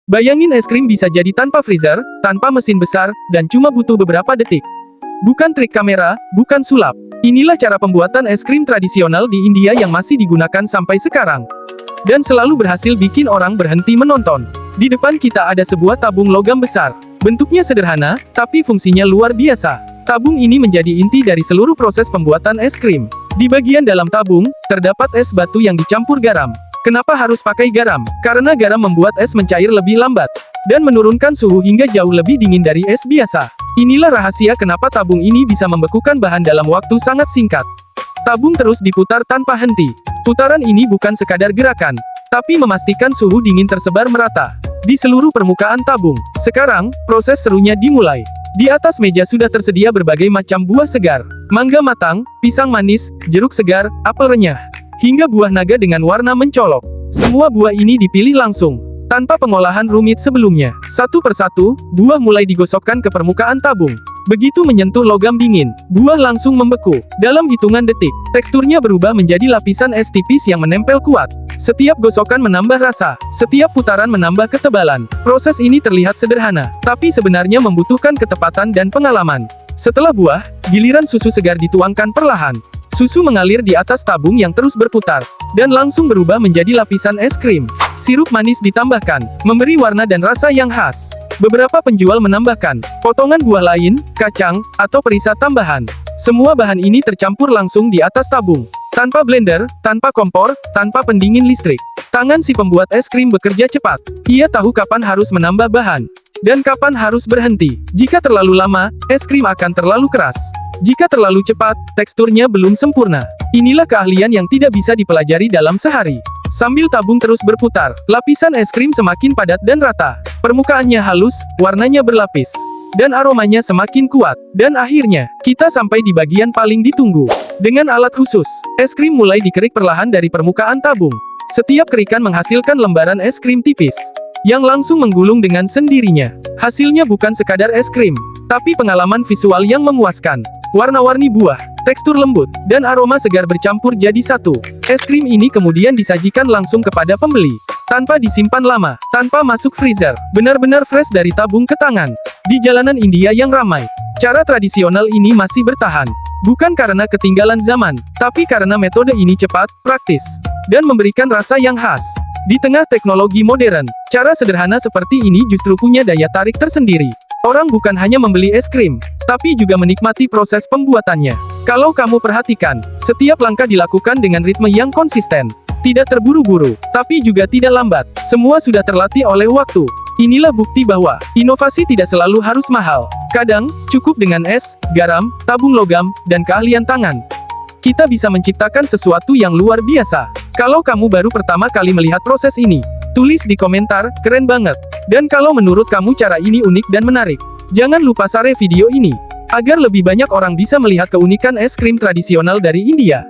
Bayangin es krim bisa jadi tanpa freezer, tanpa mesin besar, dan cuma butuh beberapa detik. Bukan trik kamera, bukan sulap. Inilah cara pembuatan es krim tradisional di India yang masih digunakan sampai sekarang. Dan selalu berhasil bikin orang berhenti menonton. Di depan kita ada sebuah tabung logam besar. Bentuknya sederhana, tapi fungsinya luar biasa. Tabung ini menjadi inti dari seluruh proses pembuatan es krim. Di bagian dalam tabung, terdapat es batu yang dicampur garam. Kenapa harus pakai garam? Karena garam membuat es mencair lebih lambat, dan menurunkan suhu hingga jauh lebih dingin dari es biasa. Inilah rahasia kenapa tabung ini bisa membekukan bahan dalam waktu sangat singkat. Tabung terus diputar tanpa henti. Putaran ini bukan sekadar gerakan, tapi memastikan suhu dingin tersebar merata di seluruh permukaan tabung. Sekarang, proses serunya dimulai. Di atas meja sudah tersedia berbagai macam buah segar. Mangga matang, pisang manis, jeruk segar, apel renyah, hingga buah naga dengan warna mencolok. Semua buah ini dipilih langsung, tanpa pengolahan rumit sebelumnya. Satu persatu, buah mulai digosokkan ke permukaan tabung. Begitu menyentuh logam dingin, buah langsung membeku. Dalam hitungan detik, teksturnya berubah menjadi lapisan es tipis yang menempel kuat. Setiap gosokan menambah rasa, setiap putaran menambah ketebalan. Proses ini terlihat sederhana, tapi sebenarnya membutuhkan ketepatan dan pengalaman. Setelah buah, giliran susu segar dituangkan perlahan. Susu mengalir di atas tabung yang terus berputar, dan langsung berubah menjadi lapisan es krim. Sirup manis ditambahkan, memberi warna dan rasa yang khas. Beberapa penjual menambahkan potongan buah lain, kacang, atau perisa tambahan. Semua bahan ini tercampur langsung di atas tabung. Tanpa blender, tanpa kompor, tanpa pendingin listrik. Tangan si pembuat es krim bekerja cepat. Ia tahu kapan harus menambah bahan, dan kapan harus berhenti. Jika terlalu lama, es krim akan terlalu keras. Jika terlalu cepat, teksturnya belum sempurna. Inilah keahlian yang tidak bisa dipelajari dalam sehari. Sambil tabung terus berputar, lapisan es krim semakin padat dan rata. Permukaannya halus, warnanya berlapis, dan aromanya semakin kuat. Dan akhirnya, kita sampai di bagian paling ditunggu. Dengan alat khusus, es krim mulai dikerik perlahan dari permukaan tabung. Setiap kerikan menghasilkan lembaran es krim tipis, yang langsung menggulung dengan sendirinya. Hasilnya bukan sekadar es krim, tapi pengalaman visual yang memuaskan. Warna-warni buah, tekstur lembut, dan aroma segar bercampur jadi satu. Es krim ini kemudian disajikan langsung kepada pembeli, tanpa disimpan lama, tanpa masuk freezer. Benar-benar fresh dari tabung ke tangan. Di jalanan India yang ramai, cara tradisional ini masih bertahan. Bukan karena ketinggalan zaman, tapi karena metode ini cepat, praktis, dan memberikan rasa yang khas. Di tengah teknologi modern, cara sederhana seperti ini justru punya daya tarik tersendiri. Orang bukan hanya membeli es krim, tapi juga menikmati proses pembuatannya. Kalau kamu perhatikan, setiap langkah dilakukan dengan ritme yang konsisten. Tidak terburu-buru, tapi juga tidak lambat. Semua sudah terlatih oleh waktu. Inilah bukti bahwa inovasi tidak selalu harus mahal. Kadang, cukup dengan es, garam, tabung logam, dan keahlian tangan. Kita bisa menciptakan sesuatu yang luar biasa. Kalau kamu baru pertama kali melihat proses ini, tulis di komentar, keren banget. Dan kalau menurut kamu cara ini unik dan menarik, jangan lupa share video ini, agar lebih banyak orang bisa melihat keunikan es krim tradisional dari India.